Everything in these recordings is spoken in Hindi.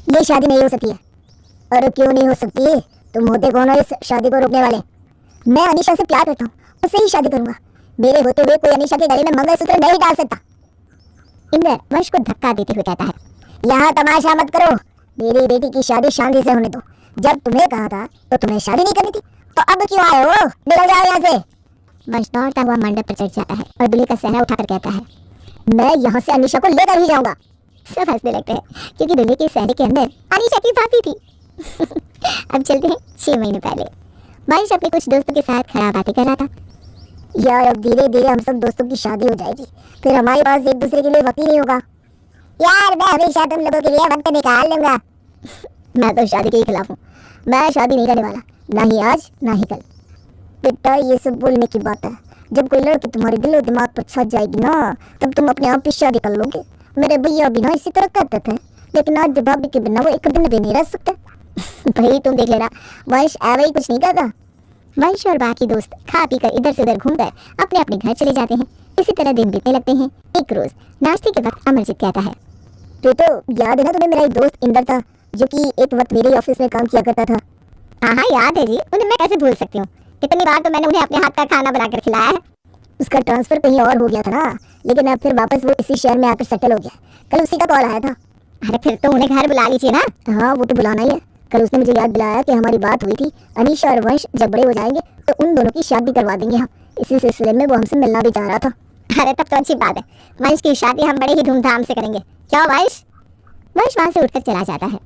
ये शादी नहीं हो सकती है। और क्यों नहीं हो सकती? तुम होते कौन हो इस शादी को रोकने वाले? मैं अनीशा से प्यार करता हूँ, उससे ही शादी करूंगा। मेरे होते हुए कोई अनीशा के गले में मंगलसूत्र नहीं डाल सकता। इंद्र वंश को धक्का देते हुए कहता है, यहाँ तमाशा मत करो, मेरी बेटी की शादी शांति से होने दो। जब तुम्हें कहा था तो तुम्हें शादी नहीं करनी थी, तो अब क्यों आए हो? निकल जाओ यहाँ से। वंश दौड़ता हुआ मंडप पर चढ़ जाता है और दूल्हे का सहरा उठाकर कहता है, मैं यहाँ से अनीशा को लेकर ही जाऊंगा। सब हंसने लगते हैं क्योंकि दूल्हे के सहरे के अंदर अनीशा की भाभी थी। अब चलते हैं 6 महीने पहले। वंश अपने कुछ दोस्तों के साथ खड़ा बातें कर रहा था। यार अब धीरे धीरे हम सब दोस्तों की शादी हो जाएगी, फिर हमारे पास एक दूसरे के लिए वक्त ही नहीं होगा। यार मैं हमेशा तुम लोगों के लिए वक्त निकाल लूंगा। मैं तो शादी के ही खिलाफ हूँ, मैं शादी नहीं करने वाला, ना ही आज ना ही कल। बेटा ये सब बोलने की बात है, जब कोई लड़की तुम्हारे दिल और दिमाग पर छप जाएगी ना, तब तुम अपने आप ही शादी कर लोगे। मेरे भैया भी ना इसी तरह करते थे, लेकिन आज भाभी के बिना वो एक दिन भी नहीं रह सकते। भाई तुम देख लेना, वंश ऐसा ही कुछ नहीं करता। वंश और बाकी दोस्त खा पी कर इधर से उधर घूमकर अपने अपने घर चले जाते हैं। इसी तरह दिन बीतने लगते हैं। एक रोज नाश्ते के वक्त अमरजीत कहता है, तो याद है ना तुम्हें मेरा एक दोस्त इंदर था, जो कि एक वक्त मेरे ऑफिस में काम किया करता था? हाँ याद है जी, उन्हें मैं कैसे भूल सकती हूँ। कितनी बार तो मैंने उन्हें अपने हाथ का खाना बनाकर खिलाया है। उसका ट्रांसफर कहीं और हो गया था ना, लेकिन अब फिर वापस वो इसी शहर में आकर सेटल हो गया। कल उसी का कॉल आया था। अरे फिर तो उन्हें घर बुला लीजिए ना। हाँ वो तो बुलाना ही है। कल उसने मुझे याद दिलाया कि हमारी बात हुई थी, अनीशा और वंश जब बड़े हो जाएंगे तो उन दोनों की शादी करवा देंगे हम। इसी सिलसिले में वो हमसे मिलना भी चाह रहा था। अरे तब तो अच्छी बात है, वंश की शादी हम बड़े ही धूमधाम से करेंगे। क्या वंश? वंश वहां से उठकर चला जाता है।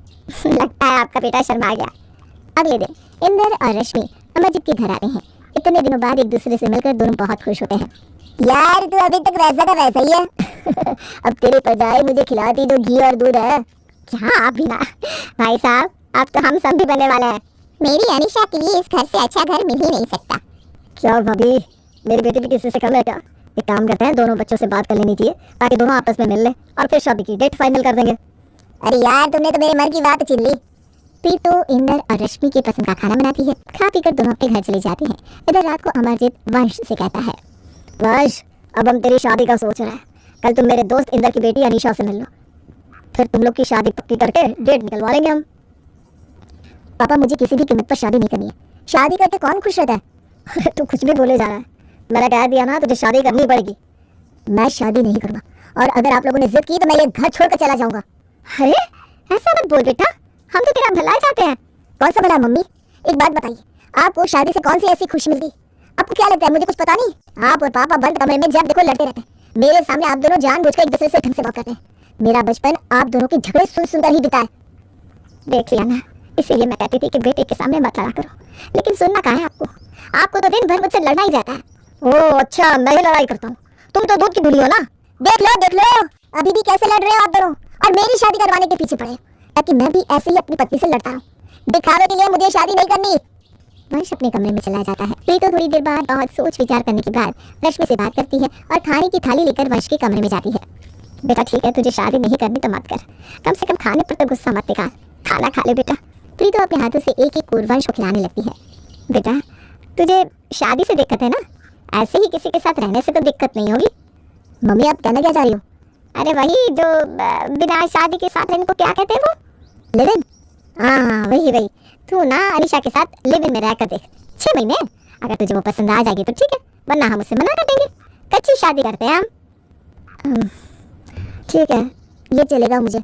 लगता है आपका बेटा शर्मा गया। अगले दिन इंदर और रश्मि अमरजीत के घर आते हैं। इतने दिनों बाद एक दूसरे से मिलकर दोनों बहुत खुश होते हैं। यार तू अभी तक वैसा का वैसा ही है। अब तेरी परजाई मुझे खिलाती जो घी और दूध है। क्या आप भी ना भाई साहब, अब तो हम सब भी बनने वाले हैं। मेरी अनीशा के लिए इस घर से अच्छा घर मिल ही नहीं सकता। क्या भाभी, मेरी बेटी भी किसी से कम है क्या? एक काम करते हैं, दोनों बच्चों से बात कर लेनी चाहिए ताकि दोनों आपस में मिल ले और फिर शादी की डेट फाइनल कर देंगे। अरे यार तुमने तो मेरे मन की बात छीन ली। प्रीतो इंदर और रश्मि की पसंद का खाना बनाती है। खा पीकर दोनों अपने घर चले जाते हैं। इधर रात को अमरजीत वंश से कहता है, वंश अब हम तेरी शादी का सोच रहे हैं। कल तुम मेरे दोस्त इंदर की बेटी अनीशा से मिल लो, फिर तुम लोग की शादी पक्की करके डेट निकलवा लेंगे हम। पापा मुझे किसी भी कीमत पर शादी नहीं करनी है। शादी करके कौन खुश रहता है? तू कुछ भी बोले जा रहा है। मैंने कह दिया ना, तुझे शादी करनी पड़ेगी। मैं शादी नहीं करूँगा, और अगर आप लोगों ने जिद की तो मैं ये घर छोड़कर चला जाऊंगा। अरे ऐसा मत बोल बेटा, हम तो तेरा भला चाहते हैं। कौन सा भला मम्मी? एक बात बताइए, आपको शादी से कौन सी ऐसी खुशी मिलती? आपको क्या लगता है मुझे कुछ पता नहीं? आप और पापा बंद कमरे में जब देखो लड़ते रहते हैं। मेरे सामने आप दोनों जानबूझकर एक दूसरे से ढंग से बात करते हैं। मेरा बचपन आप दोनों के झगड़े सुन सुनकर ही बिता है। देख लिया ना, इसीलिए मैं कहती थी कि बेटे के सामने मत लड़ा करो, लेकिन सुनना कहाँ है आपको? आपको तो दिन भर मुझसे लड़ना ही जाता है। ओह अच्छा, मैं ही लड़ाई करता हूँ, तुम तो दूध की धुली हो ना। देख लो अभी भी कैसे लड़ रहे हो आप दोनों, और मेरी शादी करवाने के पीछे पड़े, ताकि मैं भी ऐसे ही अपनी पत्नी से लड़ता रहूं। दिखावे के लिए मुझे शादी नहीं करनी। वंश अपने कमरे में चला जाता है। प्रीतो थोड़ी देर बाद बहुत सोच विचार करने के बाद रश्मि से बात करती है और खाने की थाली लेकर वंश के कमरे में जाती है। बेटा ठीक है, तुझे शादी नहीं करनी तो मत कर, कम से कम खाने पर तो गुस्सा मत दिखा, खाना खा ले बेटा। प्रीतो अपने हाथों से एक एक और वंश को खिलाने लगती है। बेटा तुझे शादी से दिक्कत है ना, ऐसे ही किसी के साथ रहने से तो दिक्कत नहीं होगी। मम्मी आप कहना क्या चाह रही हो? अरे वही जो बिना शादी के साथ रहने को क्या कहते हैं वो? Live in. हाँ वही तू ना अनीशा के साथ लिव इन में रहकर देख 6 महीने। अगर तुझे वो पसंद आ जाएगी तो ठीक है, वरना हम उससे मना कर देंगे। कच्ची शादी करते हैं हम। ठीक है ये चलेगा मुझे।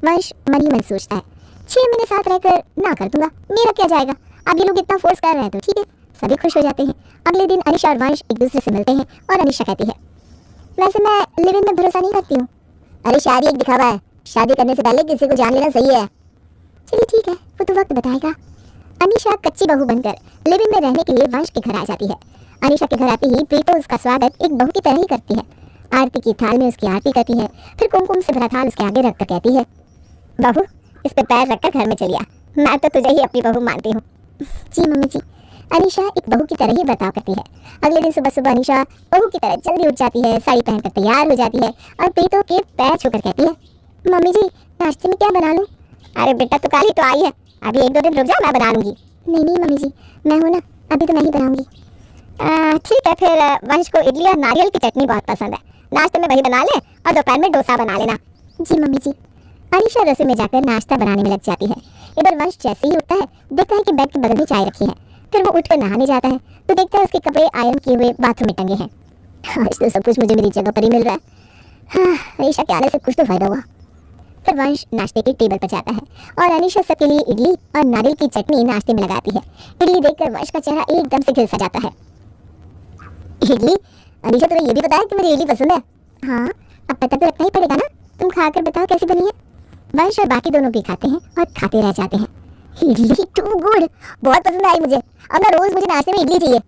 वंश मन ही मन सोचता है, 6 महीने साथ रहकर ना कर दूंगा, मेरा क्या जाएगा। अब ये लोग इतना फोर्स कर रहे हैं तो ठीक है, सभी खुश हो जाते हैं। अगले दिन अनीशा और वंश एक दूसरे से मिलते हैं और अनीशा कहती है, वैसे मैं लिव इन में भरोसा नहीं करती हूँ। अरे शादी एक दिखावा है, शादी करने से पहले किसी को जान लेना सही है। चलिए ठीक है, वो तो वक्त बताएगा। अनीशा कच्ची बहू बनकर लिव इन में रहने के लिए वंश के घर आ जाती है। अनीशा के घर आते ही प्रीतो उसका स्वागत एक बहू की तरह ही करती है। आरती की थाल में उसकी आरती करती है, फिर कुमकुम से भरा थाल उसके आगे रखकर कहती है, बहू इस पे पैर रखकर घर में चलिए, मैं तो तुझे ही अपनी बहू मानती हूँ। जी मम्मी जी। अनीशा एक बहू की तरह ही बर्ताव करती है। अगले दिन सुबह सुबह अनीशा बहू की तरह जल्दी उठ जाती है, साड़ी पहनकर तैयार हो जाती है और प्रीतो के पैर छूकर कहती है, मम्मी जी नाश्ते में क्या बना लूं? अरे बेटा तू कल ही तो आई है, अभी 1-2 दिन रुक जा, मैं बना लूंगी। नहीं मम्मी जी, मैं हूँ ना, अभी तो मैं ही बनाऊंगी। ठीक है, फिर वंश को इडली और नारियल की चटनी बहुत पसंद है, नाश्ते में वही बना ले और दोपहर में डोसा बना लेना। जी मम्मी जी। अनीशा रसोई में जाकर नाश्ता बनाने में लग जाती है। इधर वंश जैसे ही उठता है देखता है कि बेड के बगल में चाय रखी है। फिर वो उठकर नहाने जाता है तो देखता है उसके कपड़े आयरन किए हुए बाथरूम में टंगे हैं। आज तो सब कुछ मुझे मेरी जगह पर ही मिल रहा है। हाँ, अनीशा के आने से कुछ तो फायदा हुआ। फिर वंश नाश्ते की टेबल पर जाता है और अनीशा सबके लिए इडली और नारियल की चटनी नाश्ते में लगाती है। इडली देखकर वंश का चेहरा एकदम से खिल सा जाता है। इडली? अनीशा तुम्हें ये भी पता है कि मुझे इडली पसंद है? हाँ, अब पता तो रखना ही पड़ेगा ना। तुम खाकर बताओ कैसी बनी है। वंश और बाकी दोनों भी खाते हैं और खाते रह जाते हैं। इडली टू गुड, बहुत पसंद आई मुझे। अब ना रोज मुझे नाश्ते में इडली चाहिए।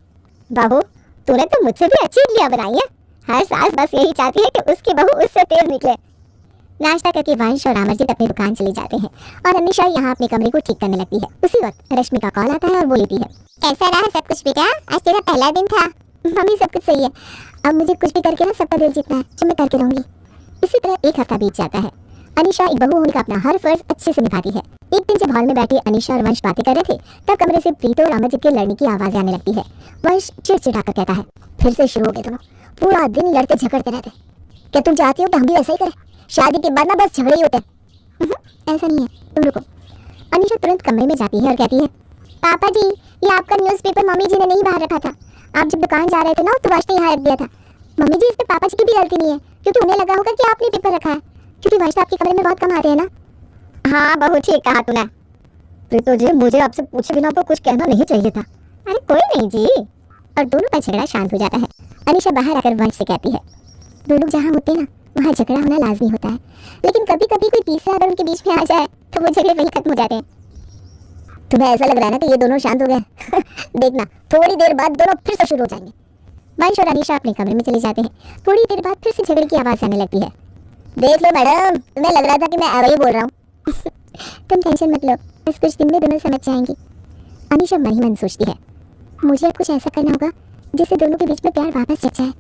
बाबू, तूने तो मुझसे भी अच्छी इडलियां बनाई है। हर सास बस यही चाहती है कि उसकी बहू उससे तेज निकले। नाश्ता करके वंश और अमरजीत अपनी दुकान चले जाते हैं और अनीशा यहाँ अपने कमरे को ठीक करने लगती है। उसी वक्त रश्मि का कॉल आता है और वो लेती है। कैसा रहा सब कुछ बेटा? आज तेरा पहला दिन था। मम्मी सब कुछ सही है। अब मुझे कुछ भी करके ना सबका दिल जीतना है, जो मैं करके रहूंगी। इसी तरह एक हफ्ता बीत जाता है। अनीशा एक बहू होने का अपना हर फर्ज अच्छे से निभाती है। एक दिन जब हॉल में बैठे अनीशा और वंश बातें कर रहे थे तब कमरे से प्रीतो और अमरजीत के लड़ने की आवाज़ आने लगती है। वंश चिड़चिड़ाकर कहता है, फिर से शुरू हो गए दोनों, पूरा दिन लड़ते झगड़ते रहते। क्या तुम चाहती हो कि हम भी वैसा ही करें? शादी के बाद ना बस झगड़े ही होते हैं। ऐसा नहीं है, तुम रुको। अनीशा तुरंत कमरे में जाती है और कहती है, पापा जी ये आपका न्यूज़पेपर मम्मी जी ने नहीं बाहर रखा था। आप जब दुकान जा रहे थे ना तो वंश ने यहाँ रख दिया था। मम्मी जी इसमें पापा जी की भी गलती नहीं है, क्योंकि उन्हें लगा होगा कि आपने पेपर रखा है, क्योंकि वंश आपके कमरे में बहुत कम आते हैं ना। हाँ बहुत ठीक कहा तूने। प्रीतो जी मुझे आपसे पूछे बिना तो कुछ कहना नहीं चाहिए था। अरे कोई नहीं जी। और दोनों का झगड़ा शांत हो जाता है। अनीशा बाहर आकर वंश से कहती है, दो लोग जहाँ होते हैं ना वहाँ झगड़ा होना लाजमी होता है, लेकिन कभी कभी कोई तीसरा अगर उनके बीच में आ जाए तो वो झगड़े वहीं खत्म हो जाते हैं। तुम्हें ऐसा लग रहा है ना कि ये दोनों शांत हो गए? देखना थोड़ी देर बाद दोनों फिर से शुरू हो जाएंगे। वंश और अनीशा अपने कमरे में चले जाते हैं। थोड़ी देर बाद फिर से झगड़े की आवाज़ आने लगती है। देख लो मैडम, तुम्हें लग रहा था कि मैं ऐसा ही बोल रहा हूँ। तुम टेंशन मत लो, बस कुछ दिन में दोनों समझ जाएंगी। अनीशा मन ही मन सोचती है, मुझे अब कुछ ऐसा करना होगा जिससे दोनों के बीच में प्यार वापस जग जाए।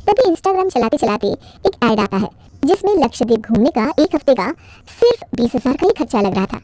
तभी इंस्टाग्राम चलाते चलाते एक ऐड आता है जिसमें लक्षद्वीप घूमने का एक हफ्ते का सिर्फ 20,000 का ही खर्चा लग रहा था।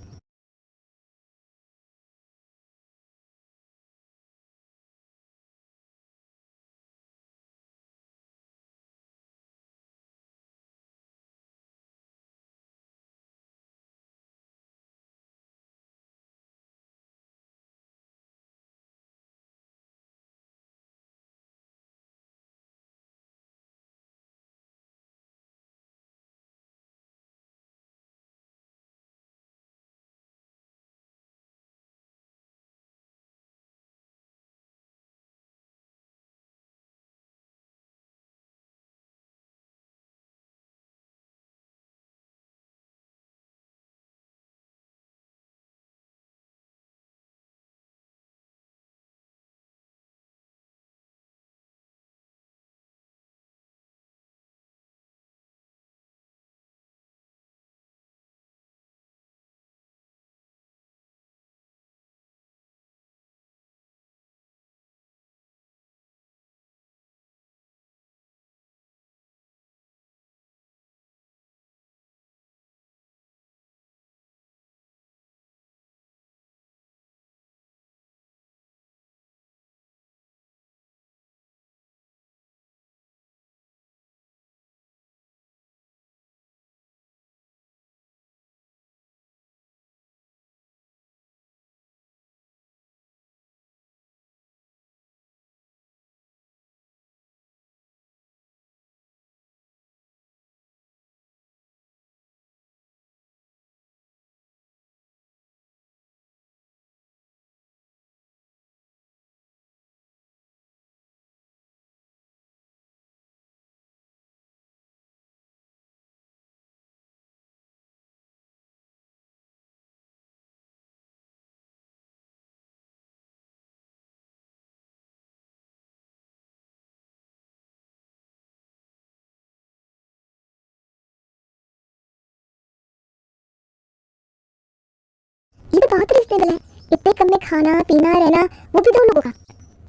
ये तो बहुत रिजनेबल है, इतने कम में खाना पीना रहना, वो भी दो लोगों का।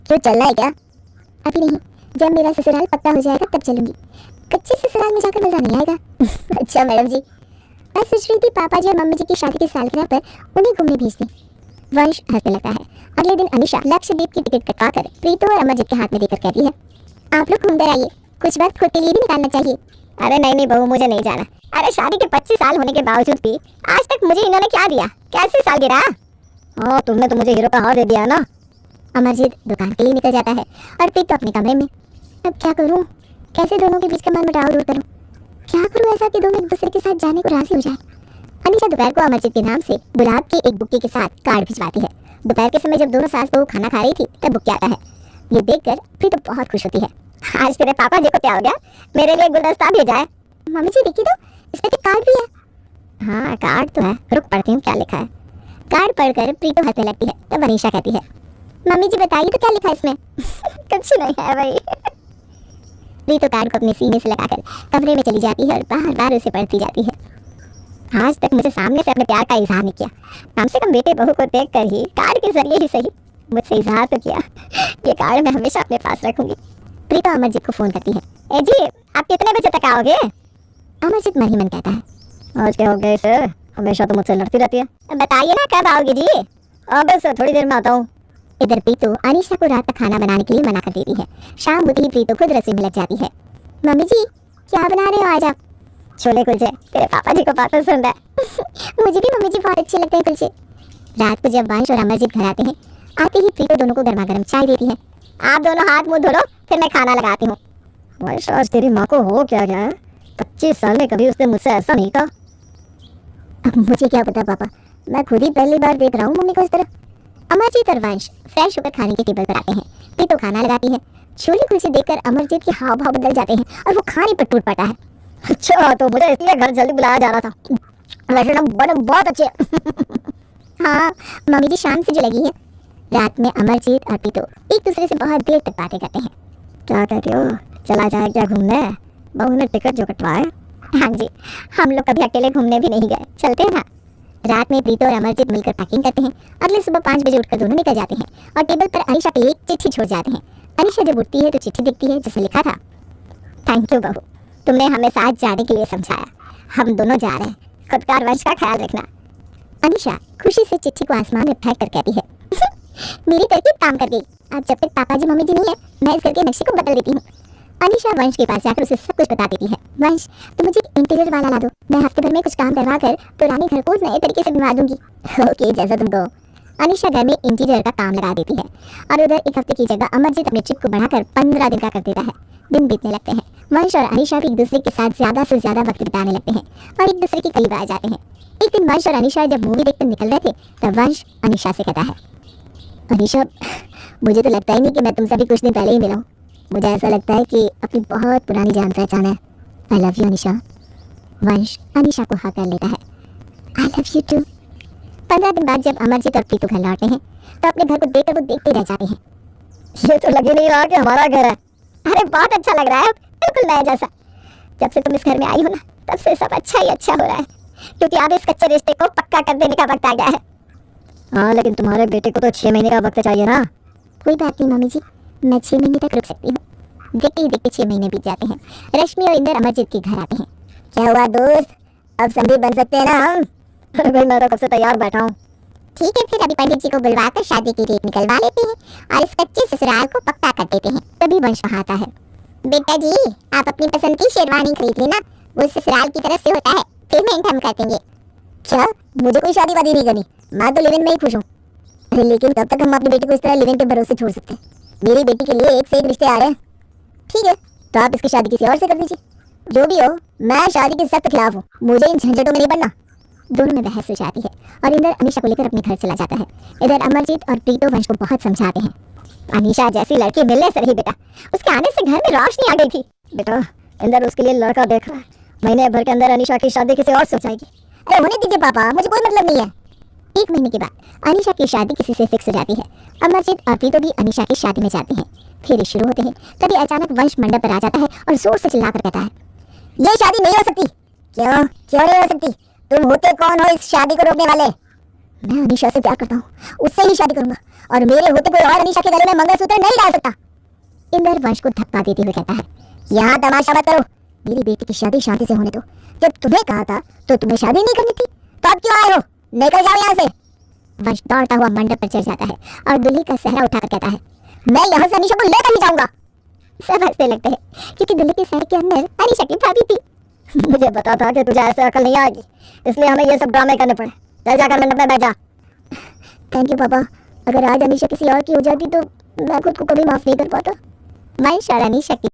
क्यों चलना है क्या? अभी नहीं, जब मेरा ससुराल पक्का हो जाएगा तब चलूंगी। कच्चे ससुराल में जाकर मजा नहीं आएगा। अच्छा मैडम जी, मैं सोच रही थी पापा जी और मम्मी जी की शादी की सालगिरह पर उन्हें घूमने भेज दी। वंश हंसने लगता है। अगले दिन अनीशा लक्षद्वीप की टिकट कटवा कर प्रीतो और अमरजीत के हाथ में देकर कहती है, आप लोग घूमते रहिए, कुछ वक्त खुद के लिए भी निकालना चाहिए। अरे नहीं नहीं बहू, मुझे नहीं जाना। अरे शादी के 25 साल होने के बावजूद भी आज तक मुझे इन्होंने क्या दिया? कैसी सालगिरह? तुमने तो मुझे हीरो का हार दे दिया ना। अमरजीत दुकान के लिए निकल जाता है और प्रीतो अपने कमरे में। अब क्या करूं? कैसे दोनों के बीच का मनमुटाव दूर करूं? क्या करूं ऐसा कि दोनों एक दूसरे के साथ जाने को राजी हो जाए? अनीशा दोपहर को अमरजीत के नाम से गुलाब की एक बुक्के के साथ कार्ड भिजवाती है। दोपहर के समय जब दोनों सास बहू खाना खा रही थी तब बुक्के आता है। ये देखकर प्रीतो बहुत खुश होती है। आज तेरे पापा जी को क्या हो गया? मेरे लिए गुलदस्ता भेजा है। मम्मी जी देखी तो, इसमें तो कार्ड भी है। हाँ कार्ड तो है, रुक पढ़ती हूँ क्या लिखा है। कार्ड पढ़कर प्रीतो हंसने लगती है तब अनीशा कहती है, मम्मी जी बताइए तो क्या लिखा है इसमें? कुछ नहीं है भाई। प्रीतो कार्ड को अपने सीने से लगाकर कमरे में चली जाती है और बार बार उसे पढ़ती जाती है। आज तक मुझे सामने से अपने प्यार का इजहार नहीं किया, कम से कम बेटे बहू को देखकर ही कार्ड के जरिए ही सही मुझसे इजहार तो किया। ये कार्ड मैं हमेशा अपने पास रखूंगी। प्रीतो अमरजीत को फोन करती है। ए जी, आप कितने बजे तक आओगे? अमरजीत मन ही मन कहता है, आज क्या हो गया इसे? हमेशा तो मुझसे लड़ती रहती है। बताइए ना कब आओगे जी? बस थोड़ी देर में आता हूँ। इधर प्रीतो अनीशा को रात का खाना बनाने के लिए मना कर देती है। शाम होते ही प्रीतो खुद रसोई में लग जाती है। मम्मी जी क्या बना रहे हो आज आप? छोले कुलचे, तेरे पापा जी को बहुत पसंद है। मुझे भी मम्मी जी बहुत अच्छे लगते हैं कुलचे। रात को जब वंश और अमरजीत घर आते हैं, आते ही प्रीतो दोनों को गर्मा गर्म चाय देती है। आप दोनों हाथ मुंह धो लो, फिर मैं खाना लगाती हूँ। वंश आज तेरी माँ को हो क्या गया? 25 साल में कभी उसने मुझसे ऐसा नहीं कहा। अब मुझे क्या पता पापा, मैं खुद ही पहली बार देख रहा हूँ मम्मी को इस तरह। अमरजीत और वंश फ्रेश होकर खाने के टेबल पर आते हैं। प्रीतो खाना लगाती है। छोले कुलचे देखकर अमरजीत के हाव भाव बदल जाते हैं और वो खाने पर टूट पड़ता है। अच्छा तो मुझे इसलिए घर जल्दी बुलाया जा रहा था। वैसे ना बड़े बहुत अच्छे। हाँ मम्मी जी शाम से जो लगी है। रात में अमरजीत और प्रीतो एक दूसरे से बहुत देर तक बातें करते हैं। क्या कहते हो, चला जाए क्या घूमने? बहू ने टिकट जो कटवाए। हाँ जी, हम लोग कभी अकेले घूमने भी नहीं गए, चलते हैं ना। रात में प्रीतो और अमरजीत मिलकर पैकिंग करते हैं। अगले सुबह 5 बजे उठकर दोनों निकल जाते हैं और टेबल पर अनीशा के लिए एक चिट्ठी छोड़ जाते हैं। अनीशा जब उठती है तो चिट्ठी दिखती है जिसमें लिखा था, थैंक यू बहू, तुमने हमें साथ जाने के लिए समझाया। हम दोनों जा रहे हैं, खुद का और वंश का ख्याल रखना। अनीशा खुशी से चिट्ठी को आसमान में फेंक कर कहती है, मेरी तरकीब काम कर गई। अब जब तक पापा जी मम्मी जी नहीं है, मैं इस घर के नक्शे को बदल देती हूँ। अनीशा वंश के पास जाकर उसे सब कुछ बता देती है। वंश तुम मुझे इंटीरियर वाला ला दो, मैं हफ्ते भर में कुछ काम करवा कर पुराने घर को नए तरीके से बनवा दूंगी। ओके जैसा तुम कहो। अनीशा घर में इंटीरियर का काम लगा देती है और उधर एक हफ्ते की जगह अमरजीत अपने ट्रिप को बढ़ाकर 15 दिन का कर देता है। दिन बीतने लगते हैं। वंश और अनीशा भी एक दूसरे के साथ ज्यादा से ज्यादा वक्त बिताने लगते हैं और एक दूसरे के करीब आ जाते हैं। एक दिन वंश और अनीशा जब मूवी देखकर निकल रहे थे तब वंश अनीशा से कहता है, अनीशा मुझे तो लगता ही नहीं कि मैं तुमसे अभी कुछ दिन पहले ही मिला हूँ। मुझे ऐसा लगता है कि अपनी बहुत पुरानी जान पहचान है। I love you Anisha. वंश अनीशा को हाँ कर लेता है। I love you to. 15 दिन बाद जब अमरजीत और प्रीतो घर लौटते हैं तो अपने घर को देखकर वो देखते रह जाते हैं। ये तो लग ही नहीं रहा कि हमारा घर है। अरे बहुत अच्छा लग रहा है, बिल्कुल नया जैसा। जब से तुम इस घर में आई हो ना, तब से सब अच्छा ही अच्छा हो रहा है, क्योंकि अब इस कच्चे रिश्ते को पक्का कर देने का वक्त आ गया है। हाँ लेकिन तुम्हारे बेटे को तो 6 महीने का वक्त चाहिए ना। कोई बात नहीं मम्मी जी, मैं 6 महीने तक रुक सकती हूँ। देखते ही देखते 6 महीने बीत जाते हैं। रश्मि और इंदर अमरजीत के घर आते हैं। क्या हुआ दोस्त, अब समझी बन सकते हैं ना हम? अरे भाई मैं तो कब से तैयार बैठा हूँ। ठीक है फिर अभी पंडित जी को बुलवाकर शादी की डेट निकलवा लेते हैं और इस कच्चे ससुराल को पक्का कर देते हैं। तभी वंश वहाँ आता है। बेटा जी आप अपनी पसंद की शेरवानी खरीद लेना, वो ससुराल की तरफ से होता है, पेमेंट हम कर देंगे। क्या मुझे कोई शादी वादी नहीं करनी, मैं तो लिव इन में ही खुश हूँ। अरे लेकिन कब तक हम अपनी बेटी को इस तरह लिव इन के भरोसे छोड़ सकते हैं? मेरी बेटी के लिए एक से एक रिश्ते आ रहे हैं। ठीक है तो आप इसकी शादी किसी और से कर दीजिए। जो भी हो मैं शादी के सख्त खिलाफ हूँ, मुझे इन झंझटों में नहीं बनना। दोनों में बहस हो जाती है और इंदर अनीशा को लेकर अपने घर चला जाता है। इधर अमरजीत और प्रीतो वंश को बहुत समझाते हैं। अनीशा जैसी लड़की मिलने से रही बेटा, उसके आने से घर में रोशनी आ गई थी। बेटा इंदर उसके लिए लड़का देख रहा है, महीने भर के अंदर अनीशा की शादी किसी और से हो जाएगी। अरे होने दीजिए पापा, मुझे कोई मतलब नहीं है। 1 महीने के बाद अनीशा की शादी किसी से फिक्स हो जाती है। अमरजीत और प्रीतो भी अनीशा की शादी में जाते हैं। फेरे शुरू होते हैं। तभी अचानक वंश मंडप पर आ जाता है और जोर से चिल्लाकर कहता है, ये शादी नहीं हो सकती। क्यों क्यों नहीं हो सकती? तुम होते कौन हो इस शादी को रोकने वाले? मैं अनीशा से प्यार करता हूँ, उससे ही शादी करूंगा और मेरे होते कोई और अनीशा के गले में मंगलसूत्र नहीं डाल सकता। इंदर वंश को धक्का देते हुए कहता है, यहाँ तमाशा मत करो, मेरी बेटी की शादी शांति से होने दो। जब तुम्हें कहा था तो तुम्हें शादी नहीं करनी थी, तो अब क्यों आए हो? निकल जाओ यहाँ से। वंश दौड़ता हुआ मंडप पर चढ़ जाता है और दुल्ही का सहरा उठाकर कहता है, मैं यहाँ से अनीशा को लेकर ही जाऊंगा। सब हंसने लगते हैं क्योंकि दुल्ही के सहरे के अंदर अनीशा की भाभी थी। मुझे पता था कि तुझे ऐसे अकल नहीं आएगी, इसलिए हमें ये सब ड्रामे करने पड़े। चल जाकर मंडप में बैठ जा। थैंक यू पापा। अगर आज अनीशा किसी और की हो जाती तो मैं खुद को कभी माफ नहीं कर पाता। मैं शारानी शक्ति